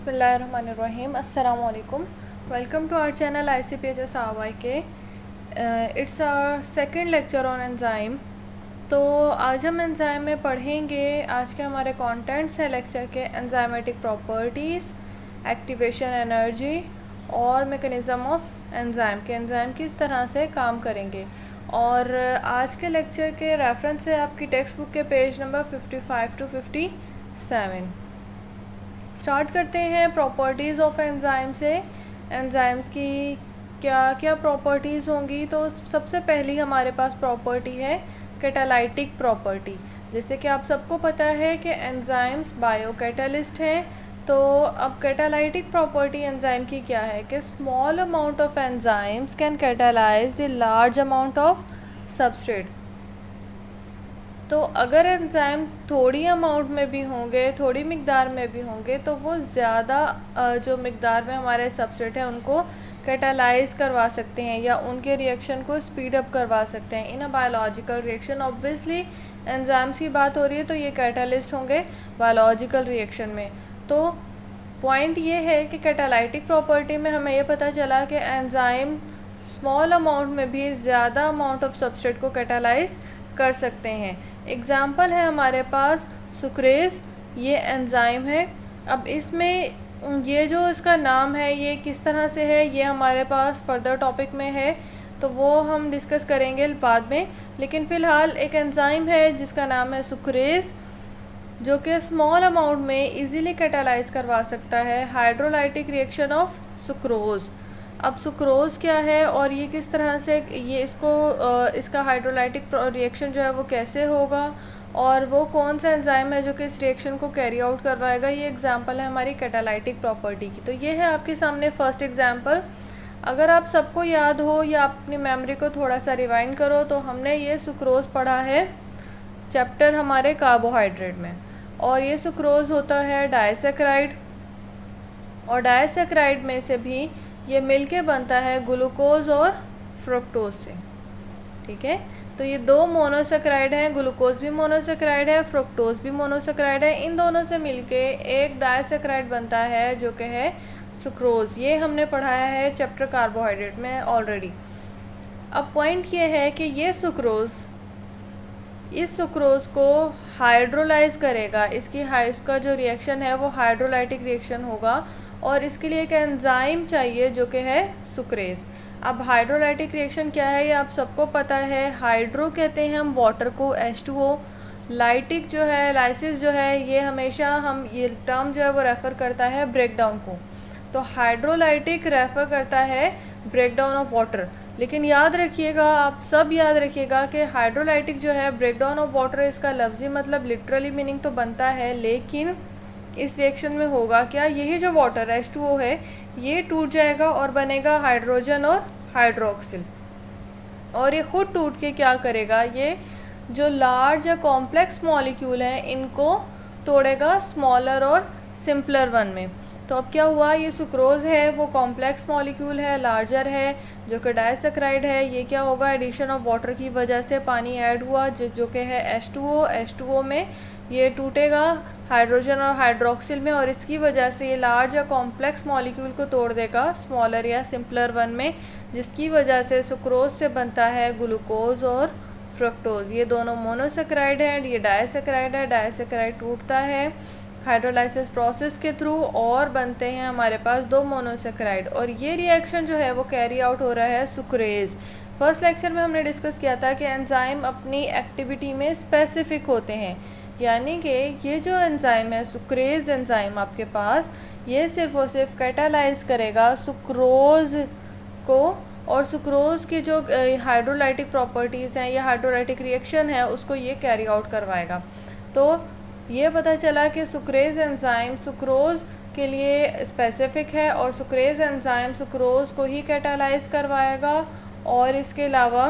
बिस्मिल्लाहिर्रहमानिर्रहीम अस्सलामु अलैकुम। Welcome to our channel ICPHS RYK। It's our second lecture on enzyme. तो आज हम एंजाइम में पढ़ेंगे, आज के हमारे कंटेंट्स हैं लेक्चर के एंजाइमेटिक प्रॉपर्टीज़, एक्टिवेशन एनर्जी और मैकेनिज़्म ऑफ एंजाइम के एंजाइम किस तरह से काम करेंगे। और आज के लेक्चर के रेफरेंस है आपकी टेक्स्ट बुक के पेज नंबर 55 टू 57। स्टार्ट करते हैं प्रॉपर्टीज़ ऑफ एंजाइम से। एंजाइम्स की क्या क्या प्रॉपर्टीज़ होंगी, तो सबसे पहली हमारे पास प्रॉपर्टी है कैटालाइटिक प्रॉपर्टी। जैसे कि आप सबको पता है कि एंजाइम्स बायोकैटालिस्ट हैं, तो अब कैटालाइटिक प्रॉपर्टी एंजाइम की क्या है कि small amount of enzymes can catalyse the large amount of substrate. तो अगर एंजाइम थोड़ी अमाउंट में भी होंगे, थोड़ी मिकदार में भी होंगे, तो वो ज़्यादा जो मिकदार में हमारे सबस्ट्रेट हैं उनको कैटालाइज करवा सकते हैं या उनके रिएक्शन को स्पीड अप करवा सकते हैं in a biological reaction. Obviously enzymes की बात हो रही है तो ये कैटालिस्ट होंगे बायोलॉजिकल रिएक्शन में। तो पॉइंट ये है कि कैटालाइटिक प्रॉपर्टी में हमें ये पता चला कि एंजाइम स्मॉल अमाउंट में भी ज़्यादा अमाउंट ऑफ सबस्ट्रेट को कैटालाइज कर सकते हैं। एग्ज़ाम्पल है हमारे पास सुक्रेज, ये एंजाइम है। अब इसमें ये जो इसका नाम है ये किस तरह से है, ये हमारे पास फर्दर टॉपिक में है, तो वो हम डिस्कस करेंगे बाद में। लेकिन फ़िलहाल एक एंजाइम है जिसका नाम है सुक्रेज, जो कि स्मॉल अमाउंट में इजीली कैटालाइज करवा सकता है हाइड्रोलाइटिक रिएक्शन ऑफ सुक्रोज़। अब सुक्रोज़ क्या है और ये किस तरह से ये इसका हाइड्रोलाइटिक रिएक्शन जो है वो कैसे होगा और वो कौन सा एंजाइम है जो कि इस रिएक्शन को कैरी आउट करवाएगा, ये एग्जांपल है हमारी कैटालाइटिक प्रॉपर्टी की। तो ये है आपके सामने फर्स्ट एग्जांपल। अगर आप सबको याद हो या अपनी मेमोरी को थोड़ा सा रिवाइंड करो तो हमने ये सुक्रोज़ पढ़ा है चैप्टर हमारे कार्बोहाइड्रेट में, और ये सुक्रोज़ होता है डाइसैकेराइड, और डाइसैकेराइड में से भी ये मिलके बनता है ग्लूकोज और फ्रुक्टोज से। ठीक है, तो ये दो मोनोसेक्राइड हैं, ग्लूकोज भी मोनोसेक्राइड है, फ्रुक्टोज भी मोनोसेक्राइड है। इन दोनों से मिलके एक डाइसैकेराइड बनता है जो कि है सुक्रोज। ये हमने पढ़ाया है चैप्टर कार्बोहाइड्रेट में ऑलरेडी। अब पॉइंट ये है कि ये सुक्रोज इस सुक्रोज को हाइड्रोलाइज करेगा, इसका जो रिएक्शन है वो हाइड्रोलाइटिक रिएक्शन होगा, और इसके लिए एक एंजाइम चाहिए जो कि है सुक्रेज। अब हाइड्रोलाइटिक रिएक्शन क्या है ये आप सबको पता है। हाइड्रो कहते हैं हम वाटर को, H2O। लाइटिक जो है, लाइसिस जो है, ये हमेशा हम ये टर्म जो है वो रेफ़र करता है ब्रेकडाउन को। तो हाइड्रोलाइटिक रेफ़र करता है ब्रेकडाउन ऑफ वाटर। लेकिन याद रखिएगा, आप सब याद रखिएगा कि हाइड्रोलाइटिक जो है ब्रेकडाउन ऑफ वाटर, इसका लफ्ज़ी मतलब लिटरली मीनिंग तो बनता है, लेकिन इस रिएक्शन में होगा क्या, यही जो वाटर H2O है ये टूट जाएगा और बनेगा हाइड्रोजन और हाइड्रोक्सिल। और ये ख़ुद टूट के क्या करेगा, ये जो लार्ज या कॉम्प्लेक्स मॉलिक्यूल हैं इनको तोड़ेगा स्मॉलर और सिंपलर वन में। तो अब क्या हुआ, ये सुक्रोज़ है वो कॉम्प्लेक्स मॉलिक्यूल है, लार्जर है, जो कि डाइसैकेराइड है। ये क्या होगा, एडिशन ऑफ वाटर की वजह से पानी ऐड हुआ जो कि है H2O में ये टूटेगा हाइड्रोजन और हाइड्रोक्सिल में, और इसकी वजह से ये लार्ज या कॉम्प्लेक्स मॉलिक्यूल को तोड़ देगा स्मॉलर या सिंपलर वन में, जिसकी वजह से सुक्रोज से बनता है ग्लूकोज और फ्रुक्टोज। ये दोनों मोनोसेक्राइड हैं, ये डाइसैकेराइड है। डाइसैकेराइड टूटता है हाइड्रोलाइसिस प्रोसेस के थ्रू और बनते हैं हमारे पास दो मोनोसेक्राइड, और ये रिएक्शन जो है वो कैरी आउट हो रहा है सुक्रेज। फर्स्ट लेक्चर में हमने डिस्कस किया था कि एंजाइम अपनी एक्टिविटी में स्पेसिफिक होते हैं, यानी कि ये जो एंजाइम है सुक्रेज एंजाइम आपके पास, ये सिर्फ और सिर्फ कैटालाइज करेगा सुक्रोज को, और सुक्रोज की जो हाइड्रोलाइटिक प्रॉपर्टीज़ हैं या हाइड्रोलाइटिक रिएक्शन है उसको ये कैरी आउट करवाएगा। तो ये पता चला कि सुक्रेज एंजाइम सुक्रोज के लिए स्पेसिफिक है, और सुक्रेज एंजाइम सुक्रोज को ही कैटालाइज करवाएगा। और इसके अलावा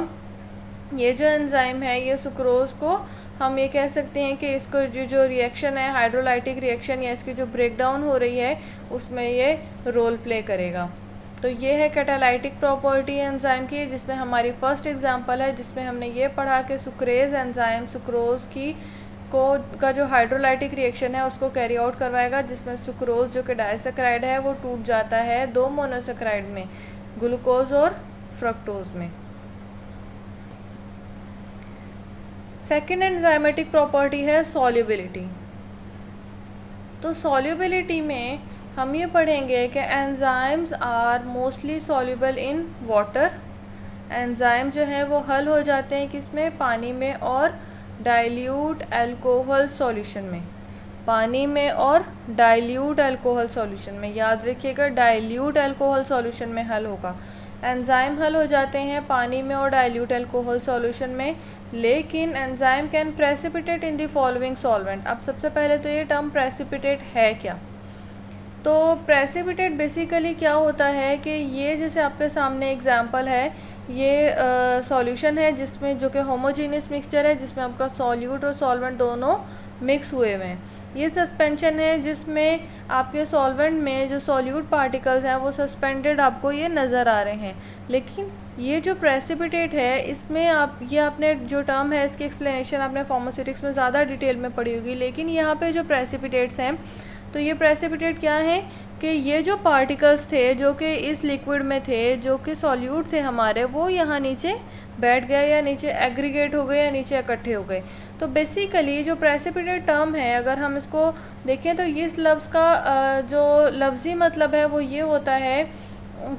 ये जो एंजाइम है ये सुक्रोज को, हम ये कह सकते हैं कि इसको जो रिएक्शन है हाइड्रोलाइटिक रिएक्शन या इसकी जो ब्रेकडाउन हो रही है उसमें ये रोल प्ले करेगा। तो ये है कैटालाइटिक प्रॉपर्टी एंजाइम की, जिसमें हमारी फर्स्ट एग्जांपल है जिसमें हमने ये पढ़ा कि सुक्रेज एंजाइम सुक्रोज को का जो हाइड्रोलाइटिक रिएक्शन है उसको कैरी आउट करवाएगा, जिसमें सुक्रोज जो कि डाइसैकेराइड है वो टूट जाता है दो मोनोसैकेराइड में, ग्लूकोज और फ्रक्टोज में। सेकेंड एंजाइमेटिक प्रॉपर्टी है सॉल्युबिलिटी। तो सॉल्युबिलिटी में हम ये पढ़ेंगे कि enzymes are mostly soluble in water. Enzyme जो है वो हल हो जाते हैं किसमें, पानी में और डाइल्यूट अल्कोहल सॉल्यूशन में, पानी में और डाइल्यूट अल्कोहल सॉल्यूशन में। याद रखिएगा डाइल्यूट अल्कोहल सॉल्यूशन में हल होगा। एंजाइम हल हो जाते हैं पानी में और डाइल्यूट अल्कोहल सॉल्यूशन में, लेकिन enzyme can precipitate in the following solvent. अब सबसे पहले तो ये टर्म प्रेसिपिटेट है क्या। तो प्रेसिपिटेट बेसिकली क्या होता है कि ये जैसे आपके सामने एग्जांपल है, ये सॉल्यूशन है जिसमें जो कि होमोजीनियस मिक्सचर है, जिसमें आपका सॉल्यूट और सॉल्वेंट दोनों मिक्स हुए हुए हैं। ये सस्पेंशन है जिसमें आपके सॉल्वेंट में जो सॉल्यूट पार्टिकल्स हैं वो सस्पेंडेड आपको ये नज़र आ रहे हैं। लेकिन ये जो प्रेसिपिटेट है इसमें आपने जो टर्म है इसकी एक्सप्लेनेशन आपने फार्मास्यूटिक्स में ज़्यादा डिटेल में पढ़ी होगी, लेकिन यहाँ पे जो प्रेसिपिटेट्स हैं तो ये प्रेसिपिटेट क्या है कि ये जो पार्टिकल्स थे जो कि इस लिक्विड में थे, जो कि सॉल्यूट थे हमारे, वो यहाँ नीचे बैठ गए या नीचे एग्रीगेट हो गए या नीचे इकट्ठे हो गए। तो बेसिकली जो प्रेसिपिटेट टर्म है अगर हम इसको देखें तो इस लफ्ज़ का जो लफ्ज़ी मतलब है वो ये होता है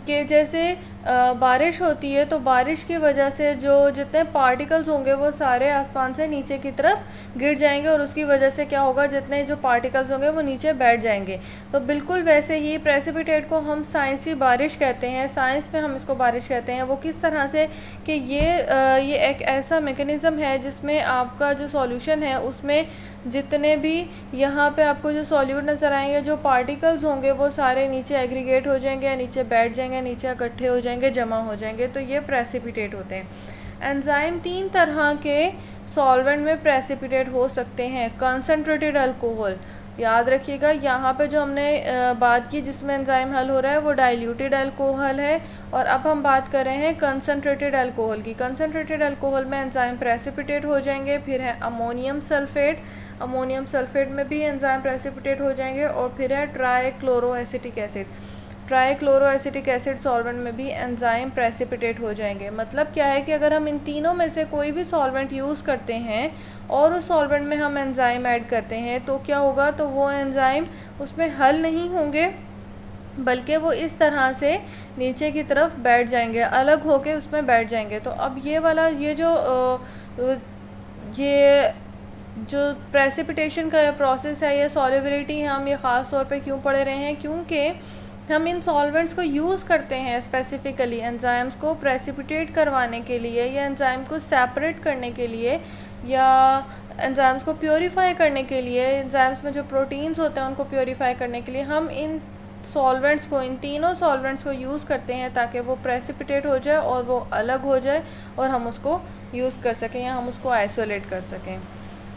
कि जैसे बारिश होती है तो बारिश की वजह से जो जितने पार्टिकल्स होंगे वो सारे आसमान से नीचे की तरफ गिर जाएंगे और उसकी वजह से क्या होगा, जितने जो पार्टिकल्स होंगे वो नीचे बैठ जाएंगे। तो बिल्कुल वैसे ही प्रेसिपिटेट को हम साइंसी बारिश कहते हैं, साइंस में हम इसको बारिश कहते हैं। वो किस तरह से कि ये एक ऐसा मैकेनिज़्म है जिसमें आपका जो सॉल्यूशन है उसमें जितने भी यहाँ पे आपको जो सॉल्यूट नज़र आएंगे, जो पार्टिकल्स होंगे वो सारे नीचे एग्रीगेट हो जाएंगे या नीचे बैठ जाएंगे, नीचे इकट्ठे हो जाएंगे, जमा हो जाएंगे। तो ये प्रेसिपिटेट होते हैं। एंजाइम तीन तरह के सॉल्वेंट में प्रेसिपिटेट हो सकते हैं। कंसनट्रेटेड अल्कोहल, याद रखिएगा यहाँ पे जो हमने बात की जिसमें एंजाइम हल हो रहा है वो डाइल्यूटेड अल्कोहल है, और अब हम बात कर रहे हैं कंसनट्रेटेड अल्कोहल की। कंसनट्रेटेड अल्कोहल में एंजाइम प्रेसिपिटेट हो जाएंगे। फिर है अमोनियम सल्फेट, अमोनियम सल्फेट में भी एंजाइम प्रेसिपिटेट हो जाएंगे। और फिर है trichloroacetic acid, trichloroacetic acid solvent में भी एंजाइम प्रेसिपिटेट हो जाएंगे। मतलब क्या है कि अगर हम इन तीनों में से कोई भी सॉल्वेंट यूज़ करते हैं और उस सॉल्वेंट में हम एंजाइम ऐड करते हैं तो क्या होगा, तो वो एंजाइम उसमें हल नहीं होंगे बल्कि वो इस तरह से नीचे की तरफ बैठ जाएंगे, अलग होके उसमें बैठ जाएंगे। तो अब ये वाला ये जो प्रेसिपिटेशन का प्रोसेस है, ये सॉल्युबिलिटी हम ये ख़ास तौर पे क्यों पढ़ रहे हैं, क्योंकि हम इन सॉल्वेंट्स को यूज़ करते हैं स्पेसिफ़िकली एंजाइम्स को प्रेसिपिटेट करवाने के लिए, या एंजाइम को सेपरेट करने के लिए, या एंजाइम्स को प्योरीफाई करने के लिए, एंजाइम्स में जो प्रोटीन्स होते हैं उनको प्योरीफाई करने के लिए हम इन सॉल्वेंट्स को, इन तीनों सॉल्वेंट्स को यूज़ करते हैं ताकि वो प्रेसिपिटेट हो जाए और वो अलग हो जाए और हम उसको यूज़ कर सकें या हम उसको आइसोलेट कर सकें।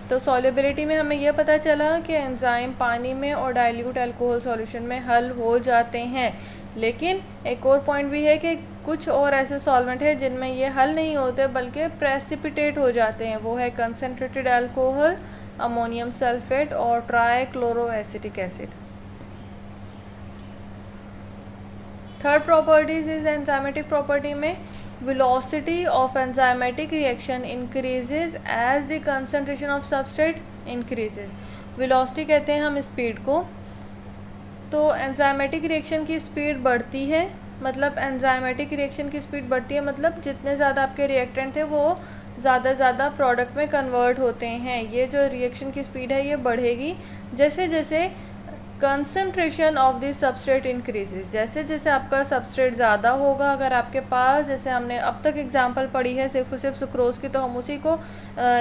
तो सॉल्युबिलिटी में हमें यह पता चला कि एंजाइम पानी में और डाइल्यूट अल्कोहल सॉल्यूशन में हल हो जाते हैं। लेकिन एक और पॉइंट भी है कि कुछ और ऐसे सॉल्वेंट हैं जिनमें ये हल नहीं होते बल्कि प्रेसिपिटेट हो जाते हैं। वो है कंसनट्रेटेड अल्कोहल, अमोनियम सल्फेट और trichloroacetic acid. Third properties is enzymatic property में velocity of enzymatic reaction increases as the concentration of substrate increases। velocity कहते हैं हम स्पीड को। तो एंजाइमेटिक रिएक्शन की स्पीड बढ़ती है, मतलब एंजाइमेटिक रिएक्शन की स्पीड बढ़ती है मतलब जितने ज़्यादा आपके रिएक्टेंट थे वो ज़्यादा प्रोडक्ट में कन्वर्ट होते हैं। ये जो रिएक्शन की स्पीड है ये बढ़ेगी जैसे जैसे concentration of the substrate increases, जैसे जैसे आपका सबस्ट्रेट ज़्यादा होगा। अगर आपके पास, जैसे हमने अब तक एग्जांपल पढ़ी है सिर्फ सुक्रोज़ की, तो हम उसी को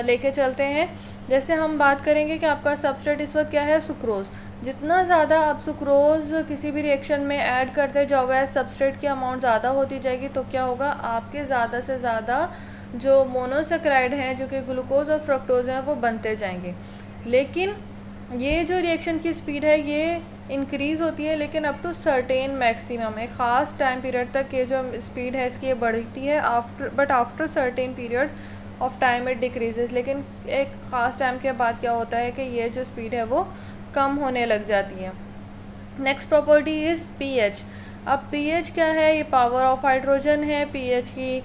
लेके चलते हैं। जैसे हम बात करेंगे कि आपका सबस्ट्रेट इस वक्त क्या है, सुक्रोज़। जितना ज़्यादा आप सुक्रोज़ किसी भी रिएक्शन में ऐड करते जाओगे, सबस्ट्रेट की अमाउंट ज़्यादा होती जाएगी, तो क्या होगा, आपके ज़्यादा से ज़्यादा जो मोनोसैकेराइड हैं जो कि ग्लूकोज और फ्रक्टोज हैं वो बनते जाएंगे। लेकिन ये जो रिएक्शन की स्पीड है ये इंक्रीज़ होती है, लेकिन अप टू सर्टेन मैक्सिमम, एक ख़ास टाइम पीरियड तक ये जो स्पीड है इसकी ये बढ़ती है। But after certain period of time it decreases, लेकिन एक ख़ास टाइम के बाद क्या होता है कि ये जो स्पीड है वो कम होने लग जाती है। Next property is pH. अब पीएच क्या है? ये पावर ऑफ हाइड्रोजन है। पीएच की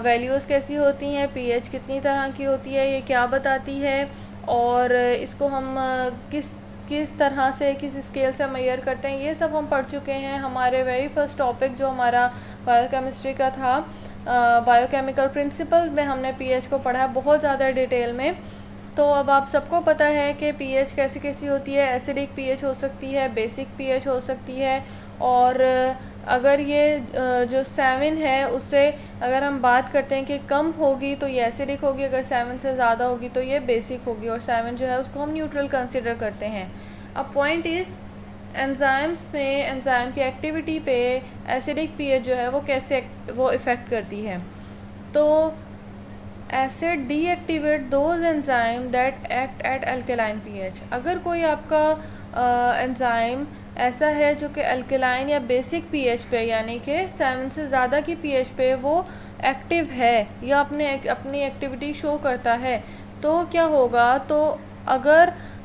वैल्यूज़ कैसी होती हैं, पीएच कितनी तरह की होती है, ये क्या बताती है, और इसको हम किस तरह से, किस स्केल से मेजर करते हैं, ये सब हम पढ़ चुके हैं हमारे वेरी फर्स्ट टॉपिक जो हमारा बायोकेमिस्ट्री का था। बायोकेमिकल प्रिंसिपल्स में हमने पीएच को पढ़ा है बहुत ज़्यादा डिटेल में। तो अब आप सबको पता है कि पीएच कैसी कैसी होती है। एसिडिक पीएच हो सकती है, बेसिक पीएच हो सकती है, और अगर ये जो 7 है उससे अगर हम बात करते हैं कि कम होगी तो ये एसिडिक होगी, अगर 7 से ज़्यादा होगी तो ये बेसिक होगी, और 7 जो है उसको हम न्यूट्रल कंसिडर करते हैं। अब पॉइंट इज़ एंजाइम्स में, एंजाइम की एक्टिविटी पे एसिडिक पीएच जो है वो कैसे वो इफ़ेक्ट करती है। तो acid deactivate those enzyme that act at alkaline pH. अगर कोई आपका एंजाइम ऐसा है जो कि अल्कलाइन या बेसिक पीएच पे, यानी कि 7 से ज़्यादा की पीएच पे वो एक्टिव है या अपनी एक्टिविटी शो करता है, तो क्या होगा?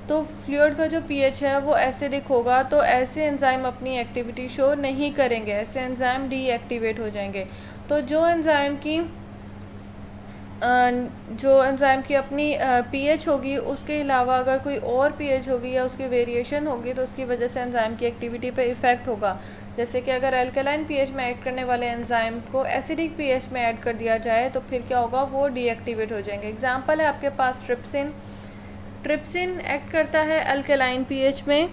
तो फ्लूइड का जो पीएच है वो एसिडिक होगा, तो ऐसे एंजाइम अपनी एक्टिविटी शो नहीं करेंगे, ऐसे एंजाइम डीएक्टिवेट हो जाएंगे। तो जो एंजाइम की अपनी पीएच होगी, उसके अलावा अगर कोई और पीएच होगी या उसकी वेरिएशन होगी तो उसकी वजह से एंजाइम की एक्टिविटी पे इफ़ेक्ट होगा। जैसे कि अगर अल्कलाइन पीएच में ऐड करने वाले एंजाइम को एसिडिक पीएच में ऐड कर दिया जाए तो फिर क्या होगा? वो डीएक्टिवेट हो जाएंगे। एग्जांपल है आपके पास ट्रिप्सिन एक्ट करता है अल्कलाइन पीएच में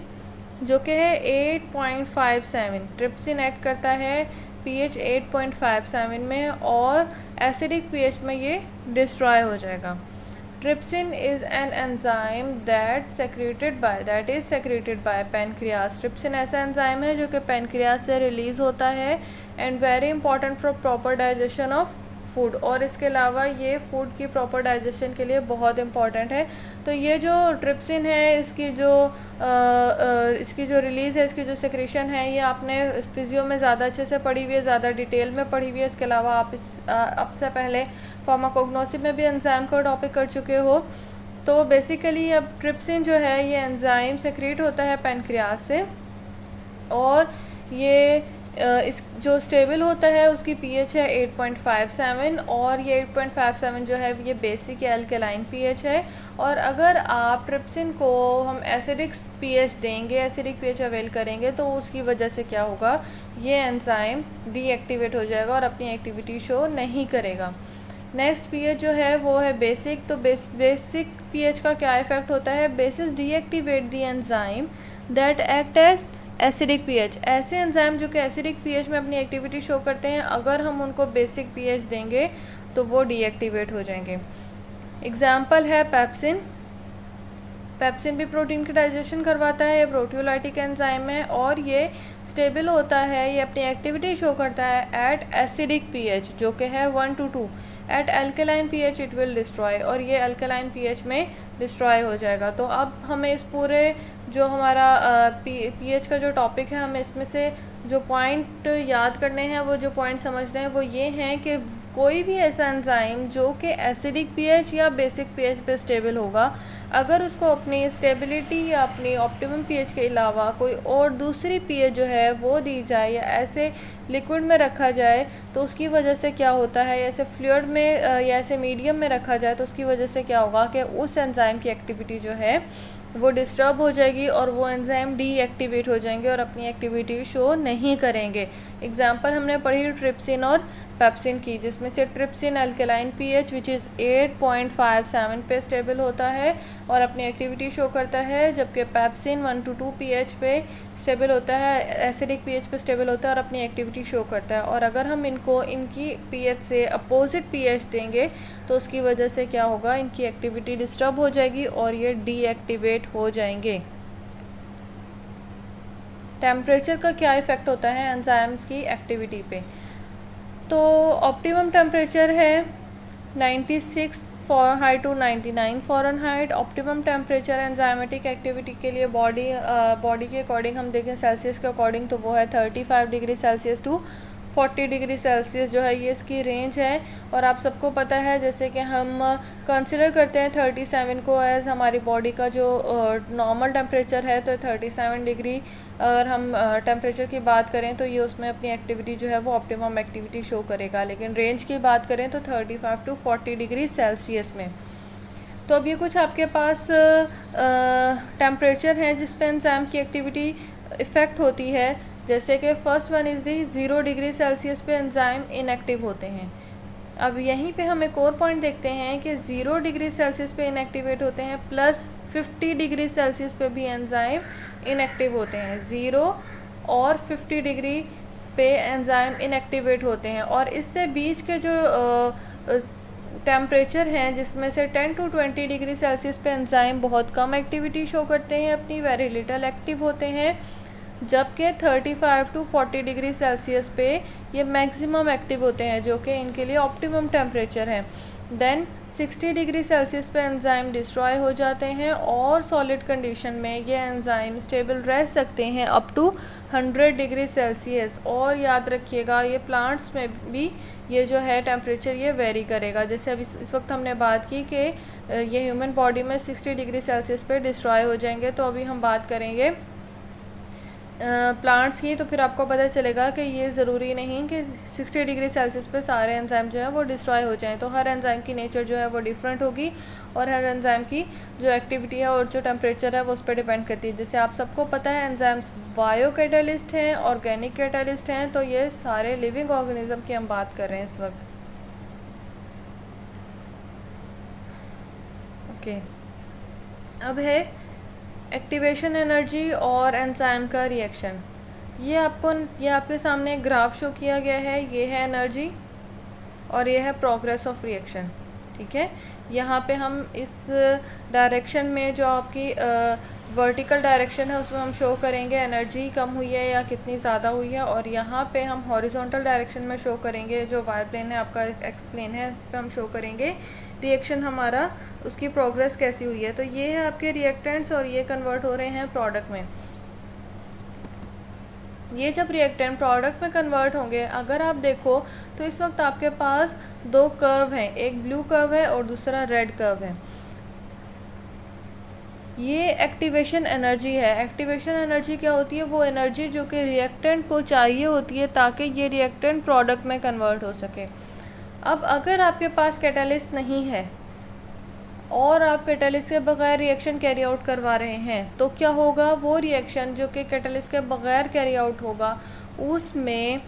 जो कि है 8.57। ट्रिप्सिन एक्ट करता है पीएच 8.57 में, और एसिडिक पीएच में ये डिस्ट्रॉय हो जाएगा। Trypsin is an enzyme that is secreted bye pancreas. Trypsin ऐसा एंजाइम है जो कि पैनक्रियास से रिलीज़ होता है, and very important for proper digestion of food, और इसके अलावा ये फूड की प्रॉपर डाइजेशन के लिए बहुत इंपॉर्टेंट है। तो ये जो ट्रिप्सिन है इसकी जो रिलीज़ है, इसकी जो सेक्रेशन है, ये आपने फिजियो में ज़्यादा अच्छे से पढ़ी हुई है, ज़्यादा डिटेल में पढ़ी हुई है। इसके अलावा आप अब से पहले फार्माकोग्नोसी में भी एंजाइम का टॉपिक कर चुके हो। तो बेसिकली अब ट्रिप्सिन जो है ये एंजाइम सेक्रेट होता है पैनक्रियास से, और ये इस जो स्टेबल होता है उसकी पीएच है 8.57, और ये 8.57 जो है ये बेसिक या अल्कलाइन पीएच है। और अगर आप ट्रिप्सिन को हम एसिडिक पीएच देंगे, एसिडिक पीएच अवेल करेंगे, तो उसकी वजह से क्या होगा? ये एंजाइम डीएक्टिवेट हो जाएगा और अपनी एक्टिविटी शो नहीं करेगा। नेक्स्ट पीएच जो है वो है बेसिक। तो बेसिक पीएच का क्या इफ़ेक्ट होता है? Bases deactivate the enzyme that act as acidic pH. ऐसे एंजाइम जो कि एसिडिक पीएच में अपनी एक्टिविटी शो करते हैं, अगर हम उनको बेसिक पीएच देंगे तो वो डीएक्टिवेट हो जाएंगे। एग्जाम्पल है पेप्सिन। पेप्सिन भी प्रोटीन की डाइजेशन करवाता है, ये प्रोटियोलाइटिक एंजाइम है, और ये स्टेबल होता है, ये अपनी एक्टिविटी शो करता है एट एसिडिक पीएच जो कि है 1 to 2। At alkaline pH it will destroy, और ये अल्कलाइन पीएच में डिस्ट्रॉय हो जाएगा। तो अब हमें इस पूरे जो हमारा पीएच का जो टॉपिक है, हमें इसमें से जो पॉइंट याद करने हैं, वो जो पॉइंट समझने हैं वो ये हैं कि कोई भी ऐसा एंजाइम जो कि एसिडिक पीएच या बेसिक पीएच पे स्टेबल होगा, अगर उसको अपनी स्टेबिलिटी या अपनी ऑप्टिमम पीएच के अलावा कोई और दूसरी पीएच जो है वो दी जाए या ऐसे लिक्विड में रखा जाए, तो उसकी वजह से क्या होता है, ऐसे फ्लूइड में या ऐसे मीडियम में रखा जाए तो उसकी वजह से क्या होगा कि उस एंजाइम की एक्टिविटी जो है वो डिस्टर्ब हो जाएगी, और वो एंजाइम डीएक्टिवेट हो जाएंगे और अपनी एक्टिविटी शो नहीं करेंगे। एग्जांपल हमने पढ़ी ट्रिप्सिन और पेप्सिन की, जिसमें से trypsin alkaline pH which is 8.57 पे स्टेबल होता है और अपनी एक्टिविटी शो करता है, जबकि पेप्सिन 1 to 2 पीएच पे स्टेबल होता है, एसिडिक पीएच पे स्टेबल होता है और अपनी एक्टिविटी शो करता है। और अगर हम इनकी पीएच से अपोजिट पीएच देंगे तो उसकी वजह से क्या होगा? इनकी एक्टिविटी डिस्टर्ब हो जाएगी और ये डीएक्टिवेट हो जाएंगे। टेम्परेचर का क्या इफ़ेक्ट होता है एंजाइम्स की एक्टिविटी पे? तो ऑप्टिमम टेम्परेचर है 96 Fahrenheit to 99 Fahrenheit. Optimum temperature enzymatic activity के लिए बॉडी के अकॉर्डिंग हम देखें सेल्सियस के अकॉर्डिंग तो वो है 35 degree Celsius to 40 degree Celsius जो है ये इसकी रेंज है। और आप सबको पता है जैसे कि हम कंसिडर करते हैं 37 को एज़ हमारी बॉडी का जो नॉर्मल टेम्परेचर है, तो 37 डिग्री अगर हम टेम्परेचर की बात करें तो ये उसमें अपनी एक्टिविटी जो है वो ऑप्टिमम एक्टिविटी शो करेगा। लेकिन रेंज की बात करें तो 35 टू 40 डिग्री सेल्सियस में। तो अब ये कुछ आपके पास टेम्परेचर हैं जिस पे एंजाइम की एक्टिविटी इफ़ेक्ट होती है। जैसे कि first one is the 0 degree Celsius पे एंजाइम इनएक्टिव होते हैं। अब यहीं पे हम एक और पॉइंट देखते हैं कि 0 डिग्री सेल्सियस पे इनएक्टिवेट होते हैं, प्लस 50 डिग्री सेल्सियस पे भी एंजाइम इनएक्टिव होते हैं। 0 और 50 डिग्री पे एंजाइम इनएक्टिवेट होते हैं। और इससे बीच के जो टेम्परेचर हैं जिसमें से 10 टू 20 डिग्री सेल्सियस पे एंजाइम बहुत कम एक्टिविटी शो करते हैं, अपनी वेरी लिटल एक्टिव होते हैं, जबकि 35 टू 40 डिग्री सेल्सियस पे ये मैक्सिमम एक्टिव होते हैं, जो कि इनके लिए ऑप्टिमम टेम्परेचर है। देन 60 डिग्री सेल्सियस पे एंजाइम डिस्ट्रॉय हो जाते हैं और सॉलिड कंडीशन में ये एंजाइम स्टेबल रह सकते हैं अप टू 100 डिग्री सेल्सियस। और याद रखिएगा ये प्लांट्स में भी ये जो है टेम्परेचर ये वेरी करेगा। जैसे अभी इस वक्त हमने बात की कि ये ह्यूमन बॉडी में 60 डिग्री सेल्सियस पे डिस्ट्रॉय हो जाएंगे, तो अभी हम बात करेंगे प्लांट्स की। तो फिर आपको पता चलेगा कि ये ज़रूरी नहीं कि 60 डिग्री सेल्सियस पे सारे एंजाइम जो है वो डिस्ट्रॉय हो जाएं। तो हर एंजाइम की नेचर जो है वो डिफरेंट होगी और हर एंजाइम की जो एक्टिविटी है और जो टेम्परेचर है वो उस पर डिपेंड करती है। जैसे आप सबको पता है एंजाइम्स बायो कैटालिस्ट हैं, ऑर्गेनिक कैटालिस्ट हैं, तो ये सारे लिविंग ऑर्गेनिज्म की हम बात कर रहे हैं इस वक्त। ओके, अब है एक्टिवेशन एनर्जी और एंजाइम का रिएक्शन। ये आपके सामने एक ग्राफ शो किया गया है। ये है एनर्जी और ये है प्रोग्रेस ऑफ रिएक्शन। ठीक है, यहाँ पे हम इस डायरेक्शन में जो आपकी वर्टिकल डायरेक्शन है उसमें हम शो करेंगे एनर्जी कम हुई है या कितनी ज़्यादा हुई है, और यहाँ पे हम हॉरिजॉन्टल डायरेक्शन में शो करेंगे, जो वाई प्लेन है आपका एक्स प्लेन है, उस पर हम शो करेंगे रिएक्शन हमारा उसकी प्रोग्रेस कैसी हुई है। तो ये है आपके रिएक्टेंट्स और ये कन्वर्ट हो रहे हैं प्रोडक्ट में। ये जब रिएक्टेंट प्रोडक्ट में कन्वर्ट होंगे, अगर आप देखो तो इस वक्त आपके पास दो कर्व हैं, एक ब्लू कर्व है और दूसरा रेड कर्व है। ये एक्टिवेशन एनर्जी है। एक्टिवेशन एनर्जी क्या होती है? वो एनर्जी जो कि रिएक्टेंट को चाहिए होती है ताकि ये रिएक्टेंट प्रोडक्ट में कन्वर्ट हो सके। अब अगर आपके पास कैटालिस्ट नहीं है और आप कैटालिस्ट के बगैर रिएक्शन कैरी आउट करवा रहे हैं, तो क्या होगा? वो रिएक्शन जो कि कैटालिस्ट के बगैर कैरी आउट होगा उसमें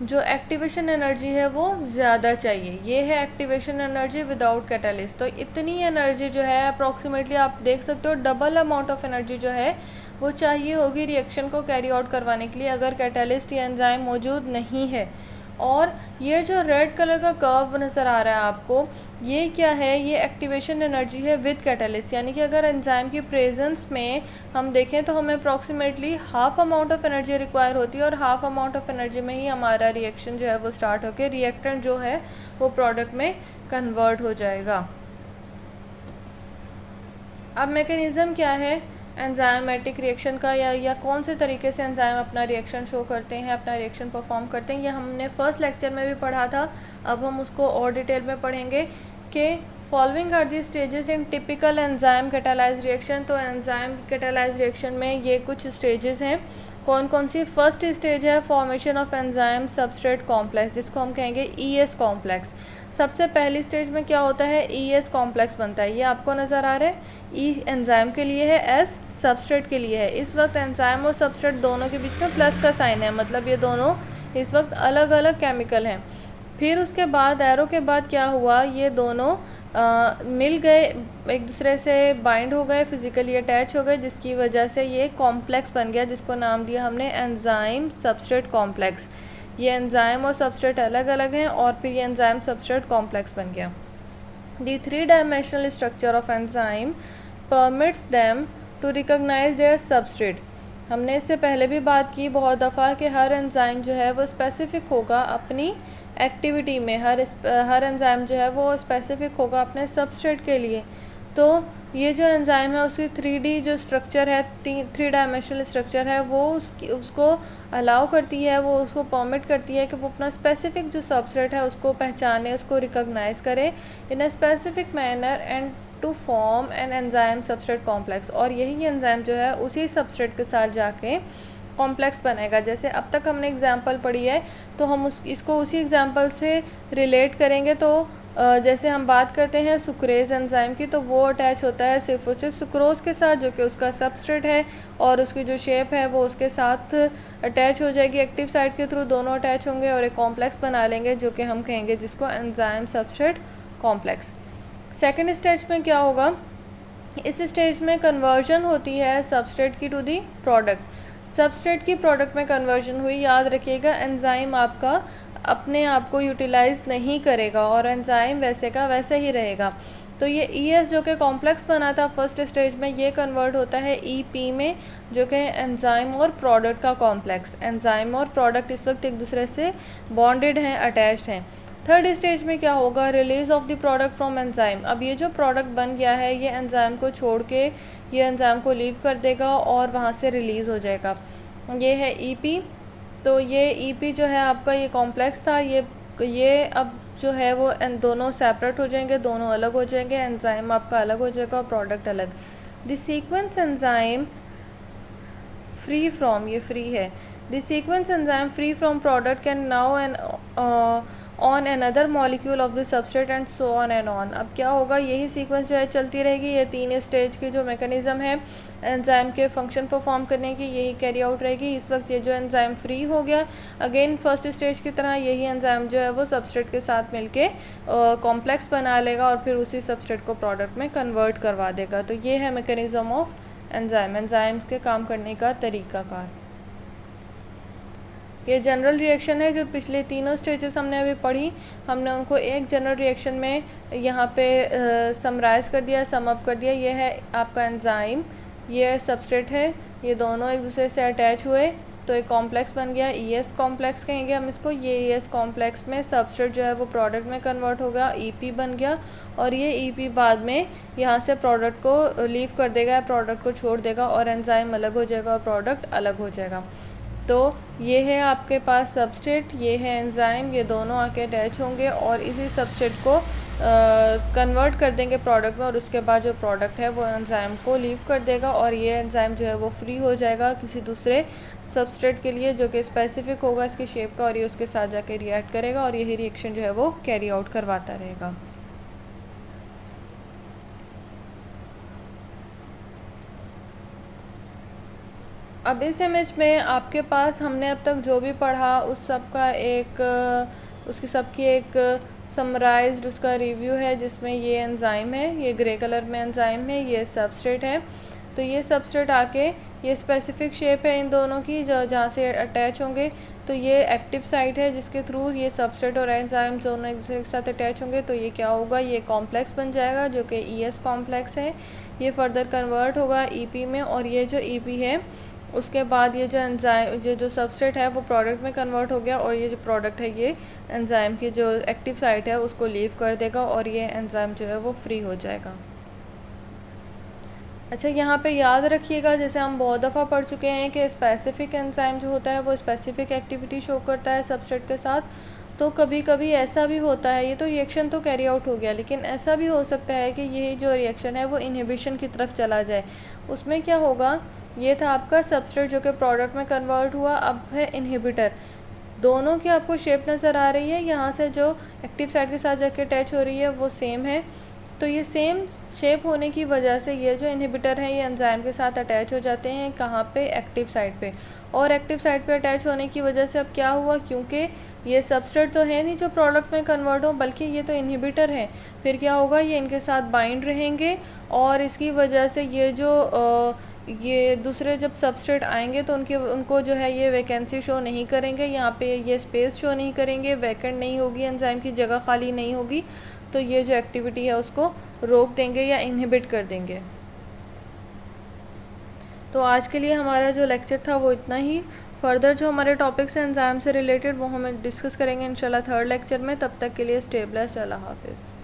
जो एक्टिवेशन एनर्जी है वो ज़्यादा चाहिए। ये है एक्टिवेशन एनर्जी विदाउट कैटालिस्ट। तो इतनी एनर्जी जो है अप्रॉक्सीमेटली आप देख सकते हो डबल अमाउंट ऑफ एनर्जी जो है वो चाहिए होगी रिएक्शन को कैरी आउट करवाने के लिए, अगर कैटालिस्ट या एंजाइम मौजूद नहीं है। और ये जो रेड कलर का कर्व नज़र आ रहा है आपको, ये क्या है? ये एक्टिवेशन एनर्जी है विद कैटालिस्ट। यानी कि अगर एंजाइम की प्रेजेंस में हम देखें तो हमें approximately half amount of energy require होती है, और हाफ अमाउंट ऑफ एनर्जी में ही हमारा रिएक्शन जो है वो स्टार्ट होकर रिएक्टेंट जो है वो प्रोडक्ट में कन्वर्ट हो जाएगा। अब मैकेनिज़्म क्या है एंजाइमेटिक रिएक्शन का, या कौन से तरीके से एंजाइम अपना रिएक्शन शो करते हैं, अपना रिएक्शन परफॉर्म करते हैं, ये हमने फर्स्ट लेक्चर में भी पढ़ा था। अब हम उसको और डिटेल में पढ़ेंगे कि following are the stages in typical enzyme catalyse reaction. तो एंजाइम कैटालाइज रिएक्शन में ये कुछ स्टेजेस हैं। कौन कौन सी? फर्स्ट स्टेज है formation of enzyme substrate complex, जिसको हम कहेंगे ईएस कॉम्प्लेक्स। सबसे पहली स्टेज में क्या होता है? ईएस कॉम्प्लेक्स बनता है। ये आपको नज़र आ रहा है, ई एंजाइम के लिए है, एस सबस्ट्रेट के लिए है। इस वक्त एंजाइम और सबस्ट्रेट दोनों के बीच में प्लस का साइन है, मतलब ये दोनों इस वक्त अलग अलग केमिकल हैं। फिर उसके बाद एरो के बाद क्या हुआ? ये दोनों मिल गए, एक दूसरे से बाइंड हो गए, फिज़िकली अटैच हो गए, जिसकी वजह से ये कॉम्प्लेक्स बन गया, जिसको नाम दिया हमने एंजाइम सबस्ट्रेट कॉम्प्लेक्स। ये एंजाइम और सबस्ट्रेट अलग अलग हैं और फिर ये एंजाइम सबस्ट्रेट कॉम्प्लेक्स बन गया। The 3 dimensional structure of enzyme permits them to recognise their substrate. हमने इससे पहले भी बात की बहुत दफ़ा कि हर एंजाइम जो है वो स्पेसिफिक होगा अपनी एक्टिविटी में, हर एंजाइम जो है वो स्पेसिफिक होगा अपने सबस्ट्रेट के लिए। तो ये जो एंजाइम है उसकी 3D जो स्ट्रक्चर है, 3 डायमेंशनल स्ट्रक्चर है, वो उसको अलाउ करती है, वो उसको परमिट करती है कि वो अपना स्पेसिफिक जो सबस्ट्रेट है उसको पहचाने, उसको रिकॉग्नाइज करे in a specific manner and to form an enzyme substrate complex. और यही एंजाइम जो है उसी सबस्ट्रेट के साथ जाके कॉम्प्लेक्स बनेगा। जैसे अब तक हमने एग्जांपल पढ़ी है तो हम इसको उसी एग्जांपल से रिलेट करेंगे। तो जैसे हम बात करते हैं सुक्रेज एंजाइम की, तो वो अटैच होता है सिर्फ और सिर्फ सुक्रोज के साथ, जो कि उसका सबस्ट्रेट है, और उसकी जो शेप है वो उसके साथ अटैच हो जाएगी एक्टिव साइट के थ्रू, दोनों अटैच होंगे और एक कॉम्प्लेक्स बना लेंगे जो कि हम कहेंगे जिसको enzyme substrate complex. Second stage में क्या होगा, इस स्टेज में कन्वर्जन होती है सबस्ट्रेट की टू दी प्रोडक्ट। सबस्ट्रेट की प्रोडक्ट में कन्वर्जन हुई, याद रखिएगा एंजाइम आपका अपने आप को यूटिलाइज नहीं करेगा और एंजाइम वैसे का वैसे ही रहेगा। तो ये ES जो कि कॉम्प्लेक्स बना था फर्स्ट स्टेज में, ये कन्वर्ट होता है EP में, जो कि एंजाइम और प्रोडक्ट का कॉम्प्लेक्स। एंजाइम और प्रोडक्ट इस वक्त एक दूसरे से बॉन्डेड हैं, अटैच्ड हैं। थर्ड स्टेज में क्या होगा, release of the product from enzyme. अब ये जो प्रोडक्ट बन गया है ये एंजाइम को छोड़ के ये एंजाइम को लीव कर देगा और वहाँ से रिलीज़ हो जाएगा। ये है EP। तो ये EP जो है आपका ये कॉम्प्लेक्स था, ये अब जो है वो दोनों सेपरेट हो जाएंगे, दोनों अलग हो जाएंगे, एंजाइम आपका अलग हो जाएगा और प्रोडक्ट अलग। The sequence enzyme free from, ये फ्री है, the sequence enzyme free from product can now an on another molecule of the substrate and so on and on. अब क्या होगा, यही सीक्वेंस जो है चलती रहेगी। ये 3 स्टेज की जो मैकेनिज़्म है एंजाइम के फंक्शन परफॉर्म करने की, यही कैरी आउट रहेगी। इस वक्त ये जो एंजाइम फ्री हो गया, अगेन फर्स्ट स्टेज की तरह यही एंजाइम जो है वो सबस्ट्रेट के साथ मिलके कॉम्प्लेक्स बना लेगा और फिर उसी सबस्ट्रेट को प्रोडक्ट में कन्वर्ट करवा देगा। तो ये है मैकेनिज़्म ऑफ एंजाइम, एंजाइम्स के काम करने का तरीक़ाकार। ये जनरल रिएक्शन है, जो पिछले तीनों स्टेजेस हमने अभी पढ़ी, हमने उनको एक जनरल रिएक्शन में यहाँ पे समराइज़ कर दिया, सम अप कर दिया। ये है आपका एंजाइम, ये सबस्ट्रेट है, ये दोनों एक दूसरे से अटैच हुए तो एक कॉम्प्लेक्स बन गया, ES कॉम्प्लेक्स कहेंगे हम इसको। ये ES कॉम्प्लेक्स में सबस्ट्रेट जो है वो प्रोडक्ट में कन्वर्ट होगा, EP बन गया, और ये EP बाद में यहाँ से प्रोडक्ट को लीव कर देगा, प्रोडक्ट को छोड़ देगा और एंजाइम अलग हो जाएगा और प्रोडक्ट अलग हो जाएगा। तो ये है आपके पास सबस्ट्रेट, ये है एंजाइम, ये दोनों आके अटैच होंगे और इसी सबस्ट्रेट को कन्वर्ट कर देंगे प्रोडक्ट में, और उसके बाद जो प्रोडक्ट है वो एंजाइम को लीव कर देगा और ये एंजाइम जो है वो फ्री हो जाएगा किसी दूसरे सबस्ट्रेट के लिए जो कि स्पेसिफिक होगा इसकी शेप का, और ये उसके साथ जाके रिएक्ट करेगा और यही रिएक्शन जो है वो कैरी आउट करवाता रहेगा। अब इस इमेज में आपके पास हमने अब तक जो भी पढ़ा उस सब का उसकी सबकी एक समराइज्ड उसका रिव्यू है, जिसमें ये एंजाइम है, ये ग्रे कलर में एंजाइम है, ये सबस्ट्रेट है। तो ये सबस्ट्रेट आके ये स्पेसिफिक शेप है इन दोनों की जहाँ से अटैच होंगे। तो ये एक्टिव साइट है जिसके थ्रू ये सबस्ट्रेट और एंजाइम दोनों एक दूसरे के साथ अटैच होंगे। तो ये क्या होगा, ये कॉम्प्लेक्स बन जाएगा जो कि ES कॉम्प्लेक्स है। ये फर्दर कन्वर्ट होगा EP में, और ये जो EP है उसके बाद ये जो एंजाइम जो सबस्ट्रेट है वो प्रोडक्ट में कन्वर्ट हो गया, और ये जो प्रोडक्ट है ये एंजाइम की जो एक्टिव साइट है उसको लीव कर देगा और ये एंजाइम जो है वो फ्री हो जाएगा। अच्छा, यहाँ पे याद रखिएगा, जैसे हम बहुत दफ़ा पढ़ चुके हैं कि स्पेसिफिक एंजाइम जो होता है वो स्पेसिफिक एक्टिविटी शो करता है सबस्ट्रेट के साथ। तो कभी कभी ऐसा भी होता है, ये तो रिएक्शन तो कैरी आउट हो गया, लेकिन ऐसा भी हो सकता है कि यही जो रिएक्शन है वो इनहिबिशन की तरफ चला जाए। उसमें क्या होगा, ये था आपका सबस्ट्रेट जो कि प्रोडक्ट में कन्वर्ट हुआ, अब है इनहिबिटर। दोनों की आपको शेप नज़र आ रही है, यहाँ से जो एक्टिव साइट के साथ जाके अटैच हो रही है वो सेम है। तो ये सेम शेप होने की वजह से ये जो इनहिबिटर हैं ये एंजाइम के साथ अटैच हो जाते हैं, कहाँ पे, एक्टिव साइट पे। और एक्टिव साइट पे अटैच होने की वजह से अब क्या हुआ, क्योंकि ये सबस्ट्रेट तो है नहीं जो प्रोडक्ट में कन्वर्ट हो, बल्कि ये तो इनहिबिटर है, फिर क्या होगा, ये इनके साथ बाइंड रहेंगे और इसकी वजह से ये जो ये दूसरे जब सबस्ट्रेट आएंगे तो उनको जो है ये वैकेंसी शो नहीं करेंगे, यहाँ पे ये स्पेस शो नहीं करेंगे, वैकेंट नहीं होगी, एंजाइम की जगह खाली नहीं होगी। तो ये जो एक्टिविटी है उसको रोक देंगे या इनहिबिट कर देंगे। तो आज के लिए हमारा जो लेक्चर था वो इतना ही। फर्दर जो हमारे टॉपिक्स हैं एंजाइम से रिलेटेड वो हम डिस्कस करेंगे इंशाल्लाह थर्ड लेक्चर में। तब तक के लिए स्टे ब्लेस्ड, अल्लाह हाफिज़।